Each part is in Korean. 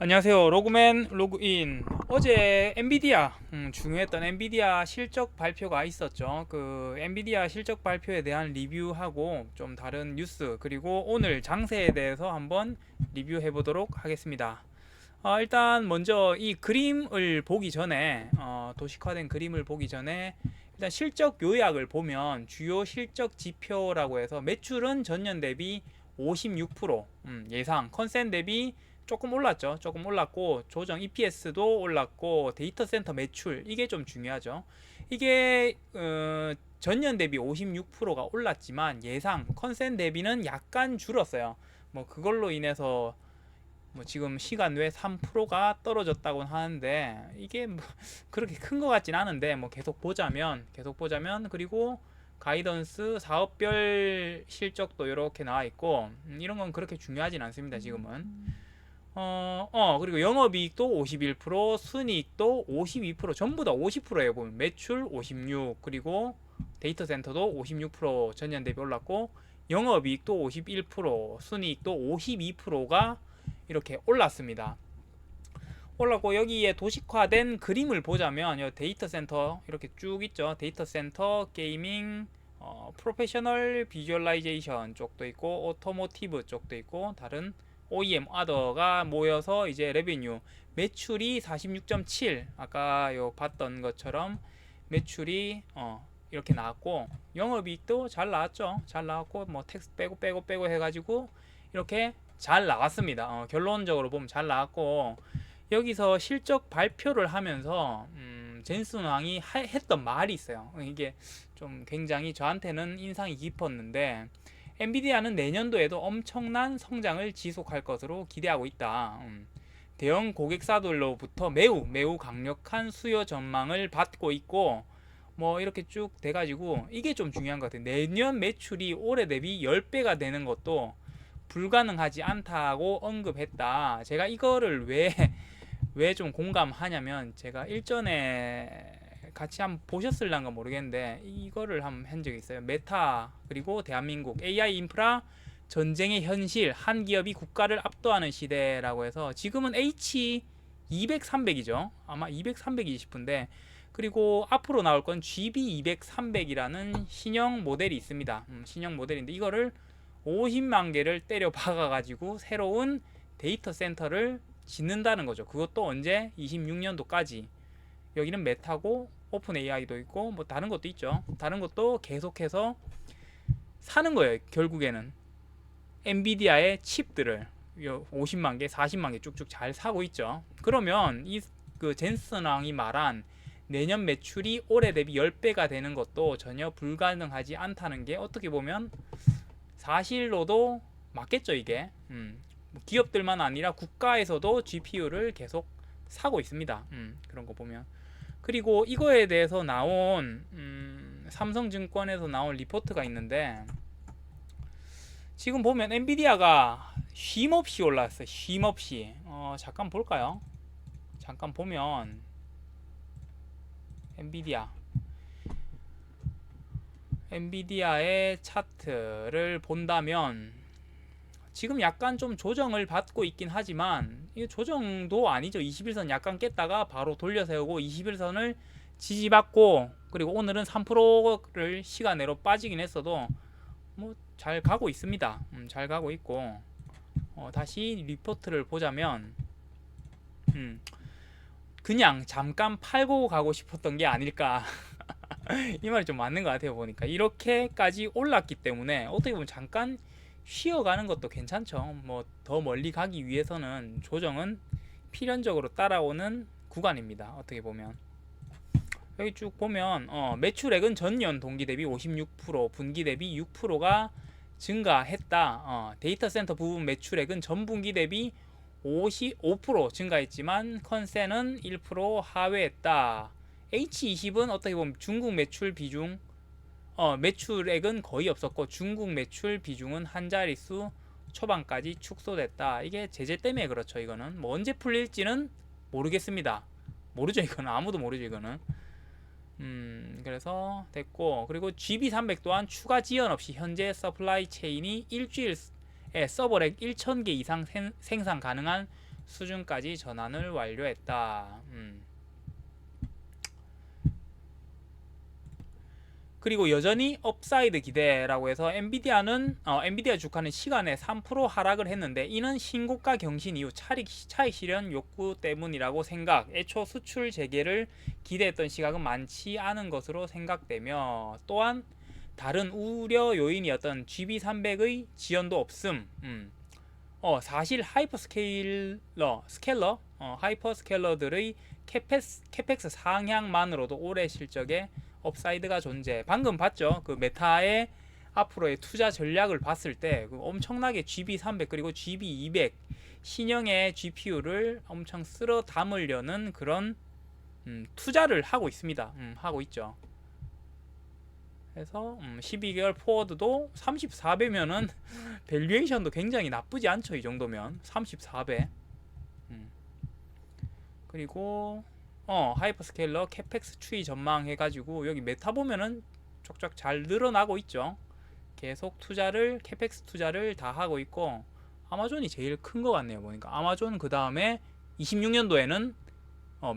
안녕하세요. 로그맨 로그인. 어제 엔비디아 중요했던 엔비디아 실적 발표가 있었죠. 그 엔비디아 실적 발표에 대한 리뷰하고 좀 다른 뉴스 그리고 오늘 장세에 대해서 한번 리뷰해 보도록 하겠습니다. 일단 먼저 이 그림을 보기 전에 도식화된 그림을 보기 전에 일단 실적 요약을 보면 주요 실적 지표라고 해서 매출은 전년 대비 56% 예상 컨센 대비 조금 올랐죠. 조금 올랐고 조정 EPS도 올랐고 데이터 센터 매출 이게 좀 중요하죠. 이게 전년 대비 56%가 올랐지만 예상 컨센 대비는 약간 줄었어요. 뭐 그걸로 인해서 뭐 지금 시간 외 3%가 떨어졌다고 하는데 이게 뭐 그렇게 큰 것 같진 않은데 뭐 계속 보자면 그리고 가이던스 사업별 실적도 이렇게 나와 있고 이런 건 그렇게 중요하진 않습니다 지금은. 그리고 영업이익도 51%, 순이익도 52%, 전부 다 50%예요. 보면 매출 56, 그리고 데이터 센터도 56% 전년 대비 올랐고, 영업이익도 51%, 순이익도 52%가 이렇게 올랐습니다. 올랐고 여기에 도식화된 그림을 보자면 이 데이터 센터 이렇게 쭉 있죠. 데이터 센터, 게이밍, 프로페셔널 비주얼라이제이션 쪽도 있고 오토모티브 쪽도 있고 다른 OEM, 아더가 모여서 이제 레베뉴 매출이 46.7 아까 요 봤던 것처럼 매출이 이렇게 나왔고 영업이익도 잘 나왔죠. 잘 나왔고 뭐 텍스 빼고 해가지고 이렇게 잘 나왔습니다. 결론적으로 보면 잘 나왔고 여기서 실적 발표를 하면서 젠슨 왕이 했던 말이 있어요. 이게 좀 굉장히 저한테는 인상이 깊었는데 엔비디아는 내년도에도 엄청난 성장을 지속할 것으로 기대하고 있다. 대형 고객사들로부터 매우 강력한 수요 전망을 받고 있고 뭐 이렇게 쭉 돼가지고 이게 좀 중요한 것 같아요. 내년 매출이 올해 대비 10배가 되는 것도 불가능하지 않다고 언급했다. 제가 이거를 왜 좀 공감하냐면 제가 일전에 같이 한번 보셨을란가 모르겠는데 이거를 한번 한 적이 있어요. 메타 그리고 대한민국 AI 인프라 전쟁의 현실 한 기업이 국가를 압도하는 시대라고 해서 지금은 H 200, 300이죠. 아마 200, 300이 싶은데 그리고 앞으로 나올 건 GB 200, 300이라는 신형 모델이 있습니다. 신형 모델인데 이거를 50만 개를 때려 박아 가지고 새로운 데이터 센터를 짓는다는 거죠. 그것도 언제? 26년도까지. 여기는 메타고 오픈 AI도 있고 뭐 다른 것도 있죠. 다른 것도 계속해서 사는 거예요. 결국에는 엔비디아의 칩들을 50만 개, 40만 개 쭉쭉 잘 사고 있죠. 그러면 이 그 젠슨왕이 말한 내년 매출이 올해 대비 10배가 되는 것도 전혀 불가능하지 않다는 게 어떻게 보면 사실로도 맞겠죠, 이게. 기업들만 아니라 국가에서도 GPU를 계속 사고 있습니다. 그런 거 보면. 그리고 이거에 대해서 나온 삼성증권에서 나온 리포트가 있는데 지금 보면 엔비디아가 쉼없이 올랐어요. 쉼없이. 잠깐 볼까요? 잠깐 보면 엔비디아의 차트를 본다면 지금 약간 좀 조정을 받고 있긴 하지만 이 조정도 아니죠. 21선 약간 깼다가 바로 돌려 세우고 21선을 지지받고 그리고 오늘은 3%를 시간내로 빠지긴 했어도 뭐 잘 가고 있습니다. 잘 가고 있고 다시 리포트를 보자면 그냥 잠깐 팔고 가고 싶었던 게 아닐까 이 말이 좀 맞는 것 같아요. 보니까 이렇게까지 올랐기 때문에 어떻게 보면 잠깐 쉬어가는 것도 괜찮죠. 뭐 더 멀리 가기 위해서는 조정은 필연적으로 따라오는 구간입니다. 어떻게 보면 여기 쭉 보면 매출액은 전년 동기 대비 56%, 분기 대비 6%가 증가했다. 데이터 센터 부분 매출액은 전분기 대비 55% 증가했지만 컨센은 1% 하회했다. H20은 어떻게 보면 중국 매출 비중 매출액은 거의 없었고 중국 매출 비중은 한 자릿수 초반까지 축소됐다. 이게 제재 때문에 그렇죠. 이거는 뭐 언제 풀릴지는 모르겠습니다. 모르죠. 이거는 아무도 모르죠. 이거는 그래서 됐고 그리고 GB300 또한 추가 지연 없이 현재 서플라이 체인이 일주일에 서버렉 1000개 이상 생산 가능한 수준까지 전환을 완료했다. 그리고 여전히 업사이드 기대라고 해서 엔비디아 주가는 시간에 3% 하락을 했는데 이는 신고가 경신 이후 차익 실현 욕구 때문이라고 생각. 애초 수출 재개를 기대했던 시각은 많지 않은 것으로 생각되며 또한 다른 우려 요인이었던 GB300의 지연도 없음. 사실 하이퍼스케일러들의 캐펙스 상향만으로도 올해 실적에 업사이드가 존재. 방금 봤죠? 그 메타의 앞으로의 투자 전략을 봤을 때 엄청나게 GB300 그리고 GB200 신형의 GPU를 엄청 쓸어 담으려는 그런 투자를 하고 있습니다. 하고 있죠. 그래서 12개월 포워드도 34배면은 밸류에이션도 굉장히 나쁘지 않죠. 이 정도면 34배. 그리고 하이퍼스케일러 캐펙스 추이 전망 해가지고 여기 메타 보면은 쫙쫙 잘 늘어나고 있죠. 계속 캐펙스 투자를 다 하고 있고 아마존이 제일 큰 것 같네요. 보니까 아마존 그 다음에 26년도에는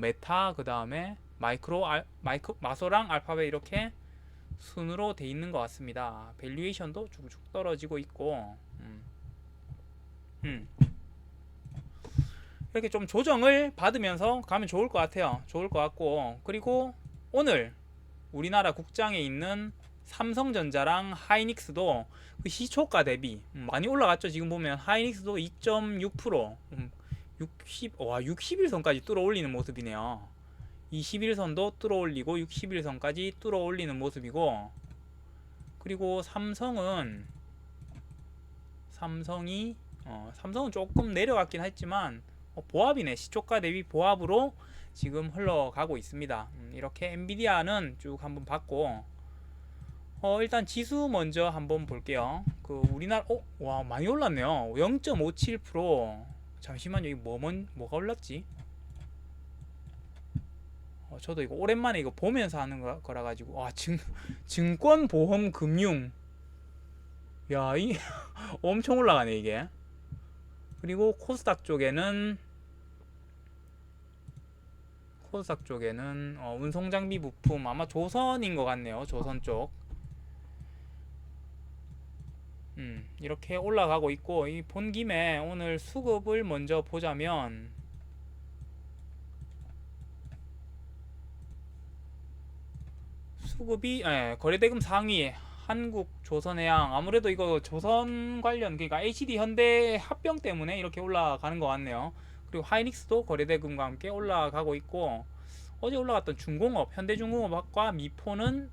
메타 그 다음에 마소랑 알파벳 이렇게 순으로 돼 있는 것 같습니다. 밸류에이션도 쭉쭉 떨어지고 있고 이렇게 좀 조정을 받으면서 가면 좋을 것 같아요. 좋을 것 같고 그리고 오늘 우리나라 국장에 있는 삼성전자랑 하이닉스도 그 시초가 대비 많이 올라갔죠. 지금 보면 하이닉스도 2.6% 60일선까지 뚫어 올리는 모습이네요. 21선도 뚫어 올리고 61선까지 뚫어 올리는 모습이고 그리고 삼성은 조금 내려갔긴 했지만 보합이네. 시초가 대비 보합으로 지금 흘러가고 있습니다. 이렇게 엔비디아는 쭉 한번 봤고 일단 지수 먼저 한번 볼게요. 그 우리나라 와 많이 올랐네요. 0.57%. 잠시만요. 이거 뭐가 올랐지? 저도 이거 오랜만에 이거 보면서 하는 거라 가지고 와 증권 보험 금융 야 이 엄청 올라가네 이게. 그리고 코스닥 쪽에는 운송장비 부품 아마 조선인 것 같네요. 조선 쪽. 이렇게 올라가고 있고 이 본 김에 오늘 수급을 먼저 보자면 수급이 거래대금 상위 한국조선해양 아무래도 이거 조선 관련 그러니까 HD 현대 합병 때문에 이렇게 올라가는 것 같네요. 그리고 하이닉스도 거래대금과 함께 올라가고 있고 어제 올라갔던 중공업 현대중공업과 미포는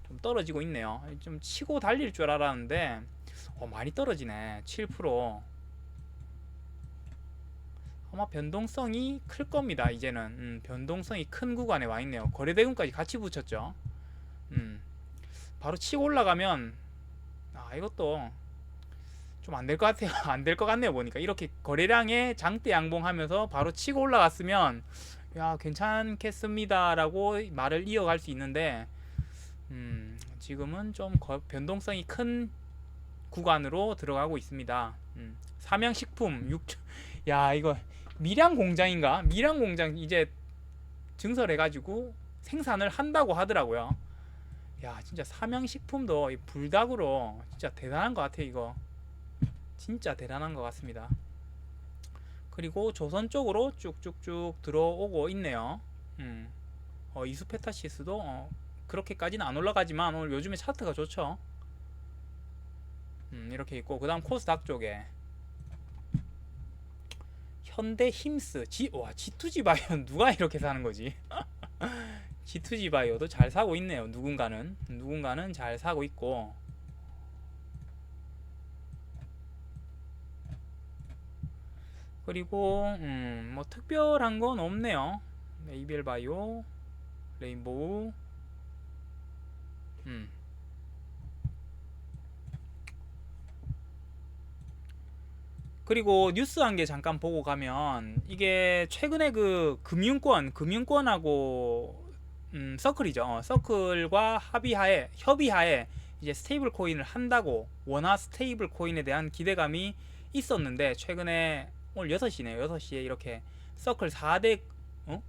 좀 떨어지고 있네요. 좀 치고 달릴 줄 알았는데 많이 떨어지네. 7%. 아마 변동성이 클 겁니다. 이제는 변동성이 큰 구간에 와 있네요. 거래대금까지 같이 붙였죠. 바로 치고 올라가면 이것도 좀 안 될 것 같아요. 안 될 것 같네요. 보니까 이렇게 거래량에 장대 양봉하면서 바로 치고 올라갔으면 야 괜찮겠습니다 라고 말을 이어갈 수 있는데 지금은 좀 변동성이 큰 구간으로 들어가고 있습니다. 삼양식품 야 이거 밀양공장인가? 밀양공장 이제 증설해가지고 생산을 한다고 하더라고요. 야 진짜 삼양식품도 불닭으로 진짜 대단한 것 같아. 이거 진짜 대단한 것 같습니다. 그리고 조선 쪽으로 쭉쭉쭉 들어오고 있네요. 이수페타시스도 그렇게까지는 안 올라가지만 오늘 요즘에 차트가 좋죠. 이렇게 있고 그 다음 코스닥 쪽에 현대힘스 G2G 바이오 누가 이렇게 사는 거지? G2G 바이오도 잘 사고 있네요. 누군가는 잘 사고 있고 그리고 뭐 특별한 건 없네요. ABL 바이오, 레인보우 그리고 뉴스 한 개 잠깐 보고 가면 이게 최근에 그 금융권하고 서클이죠. 서클과 협의하에 이제 스테이블 코인을 한다고 원화 스테이블 코인에 대한 기대감이 있었는데 최근에 오늘 6시네요. 6시에 이렇게 서클 4대 어?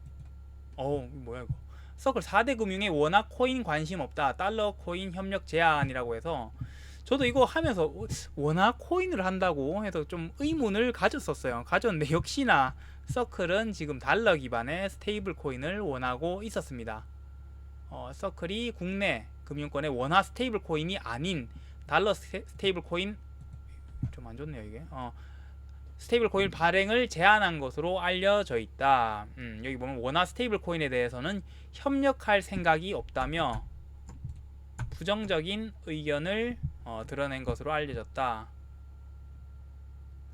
뭐야 이거. 서클 4대 금융에 원화 코인 관심 없다. 달러 코인 협력 제한이라고 해서 저도 이거 하면서 원화 코인을 한다고 해서 좀 의문을 가졌었어요. 가졌는데 역시나 서클은 지금 달러 기반의 스테이블 코인을 원하고 있었습니다. 서클이 국내 금융권의 원화 스테이블 코인이 아닌 달러 스테이블 코인 좀 안 좋네요 이게. 스테이블 코인 발행을 제한한 것으로 알려져 있다. 여기 보면 원화 스테이블 코인에 대해서는 협력할 생각이 없다며 부정적인 의견을 드러낸 것으로 알려졌다.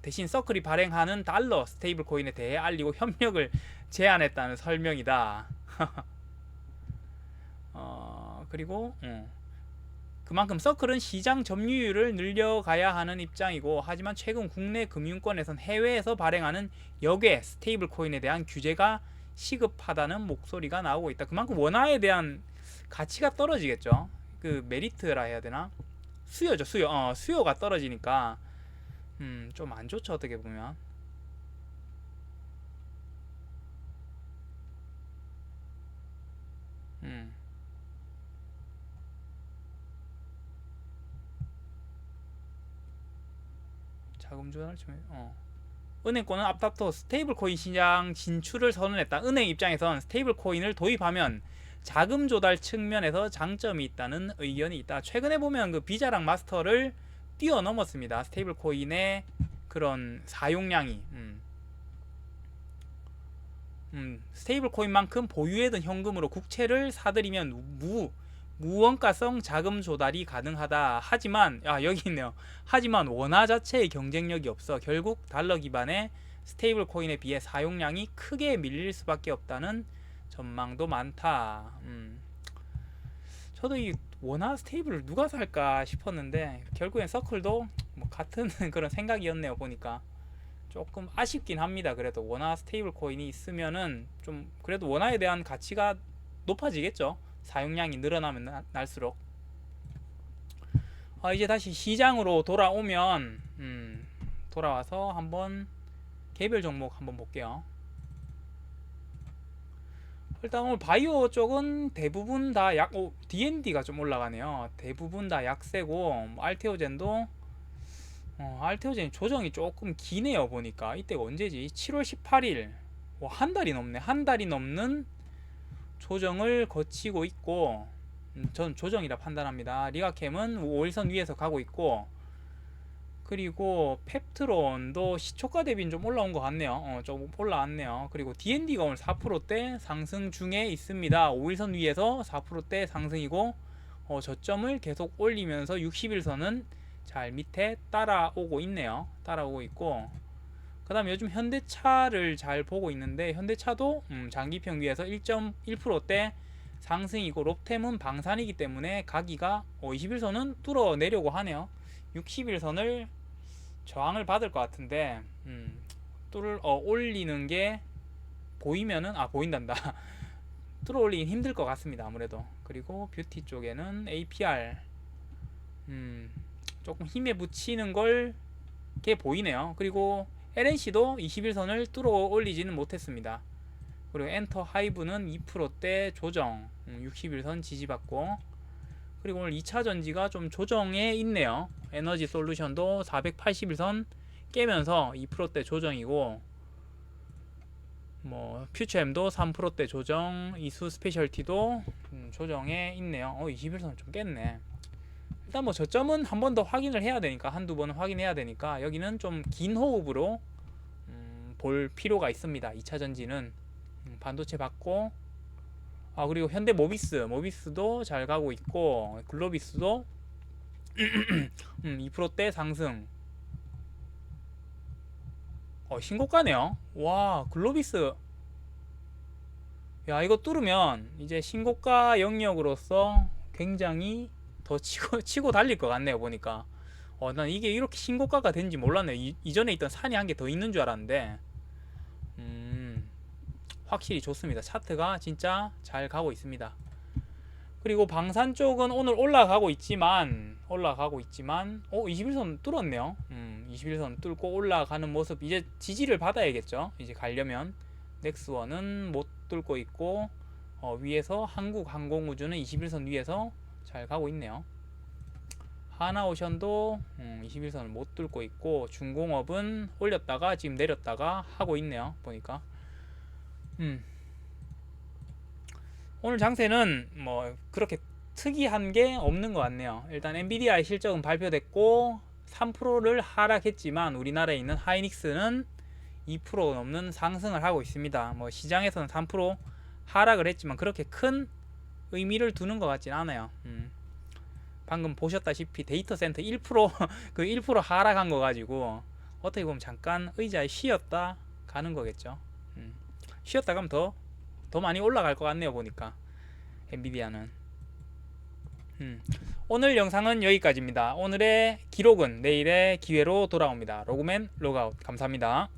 대신 서클이 발행하는 달러 스테이블 코인에 대해 알리고 협력을 제안했다는 설명이다. 그리고 그만큼 서클은 시장 점유율을 늘려가야 하는 입장이고, 하지만 최근 국내 금융권에선 해외에서 발행하는 역외 스테이블 코인에 대한 규제가 시급하다는 목소리가 나오고 있다. 그만큼 원화에 대한 가치가 떨어지겠죠. 그 메리트라 해야 되나? 수요죠, 수요. 수요가 떨어지니까 좀 안 좋죠, 어떻게 보면. 음. 자금 조달 좀 은행권은 앞다퉈 스테이블 코인 시장 진출을 선언했다. 은행 입장에선 스테이블 코인을 도입하면 자금 조달 측면에서 장점이 있다는 의견이 있다. 최근에 보면 그 비자랑 마스터를 뛰어넘었습니다. 스테이블 코인의 그런 사용량이. 스테이블 코인만큼 보유해둔 현금으로 국채를 사들이면 무원가성 자금 조달이 가능하다. 하지만 여기 있네요. 하지만 원화 자체의 경쟁력이 없어 결국 달러 기반의 스테이블 코인에 비해 사용량이 크게 밀릴 수밖에 없다는 전망도 많다. 저도 이 원화 스테이블을 누가 살까 싶었는데 결국엔 서클도 뭐 같은 그런 생각이었네요. 보니까 조금 아쉽긴 합니다. 그래도 원화 스테이블 코인이 있으면은 좀 그래도 원화에 대한 가치가 높아지겠죠. 사용량이 늘어나면 날수록. 이제 다시 시장으로 돌아오면 돌아와서 한번 개별 종목 한번 볼게요. 일단 오늘 바이오 쪽은 대부분 다 D&D가 좀 올라가네요. 대부분 다 약세고, 뭐 알테오젠도 알테오젠 조정이 조금 기네요. 보니까 이때가 언제지? 7월 18일. 한 달이 넘네. 한 달이 넘는 조정을 거치고 있고, 전 조정이라 판단합니다. 리가캠은 5일선 위에서 가고 있고, 그리고 펩트론도 시초가 대비는 좀 올라온 것 같네요. 조금 올라왔네요. 그리고 D&D가 오늘 4%대 상승 중에 있습니다. 5일선 위에서 4%대 상승이고, 저점을 계속 올리면서 60일선은 잘 밑에 따라오고 있네요. 따라오고 있고, 그 다음 요즘 현대차를 잘 보고 있는데, 현대차도 장기평 위에서 1.1%대 상승이고, 롭템은 방산이기 때문에 가기가 21선은 뚫어내려고 하네요. 60일선을 저항을 받을 것 같은데 올리는 게 보이면은 보인단다. 뚫어 올리긴 힘들 것 같습니다. 아무래도. 그리고 뷰티 쪽에는 APR 조금 힘에 붙이는 걸 게 보이네요. 그리고 LNC도 21선을 뚫어 올리지는 못했습니다. 그리고 엔터 하이브는 2%대 조정, 60일선 지지받고, 그리고 오늘 2차 전지가 좀 조정에 있네요. 에너지 솔루션도 481선 깨면서 2%대 조정이고, 뭐 퓨처엠도 3%대 조정, 이수 스페셜티도 조정에 있네요. 21선 좀 깼네. 일단 뭐 저점은 한 번 더 확인을 해야 되니까, 한두 번은 확인해야 되니까 여기는 좀 긴 호흡으로 볼 필요가 있습니다. 2차 전지는 반도체 받고, 그리고 현대 모비스도 잘 가고 있고, 글로비스도 2%대 상승. 신고가네요. 와, 글로비스. 야, 이거 뚫으면 이제 신고가 영역으로서 굉장히 더 치고 달릴 것 같네요. 보니까. 난 이게 이렇게 신고가가 된지 몰랐네요. 이전에 있던 산이 한 개 더 있는 줄 알았는데, 확실히 좋습니다. 차트가 진짜 잘 가고 있습니다. 그리고 방산 쪽은 오늘 올라가고 있지만 21선 뚫었네요. 21선 뚫고 올라가는 모습. 이제 지지를 받아야겠죠. 이제 가려면 넥스원은 못 뚫고 있고 위에서 한국항공우주는 21선 위에서 잘 가고 있네요. 하나오션도 21선을 못 뚫고 있고 중공업은 올렸다가 지금 내렸다가 하고 있네요. 보니까 오늘 장세는 뭐 그렇게 특이한 게 없는 것 같네요. 일단 엔비디아의 실적은 발표됐고 3%를 하락했지만 우리나라에 있는 하이닉스는 2% 넘는 상승을 하고 있습니다. 뭐 시장에서는 3% 하락을 했지만 그렇게 큰 의미를 두는 것 같진 않아요. 방금 보셨다시피 데이터 센터 1% 그 1% 하락한 거 가지고 어떻게 보면 잠깐 의자에 쉬었다 가는 거겠죠. 쉬었다 가면 더 많이 올라갈 것 같네요. 보니까 엔비디아는. 오늘 영상은 여기까지입니다. 오늘의 기록은 내일의 기회로 돌아옵니다. 로그맨 로그아웃. 감사합니다.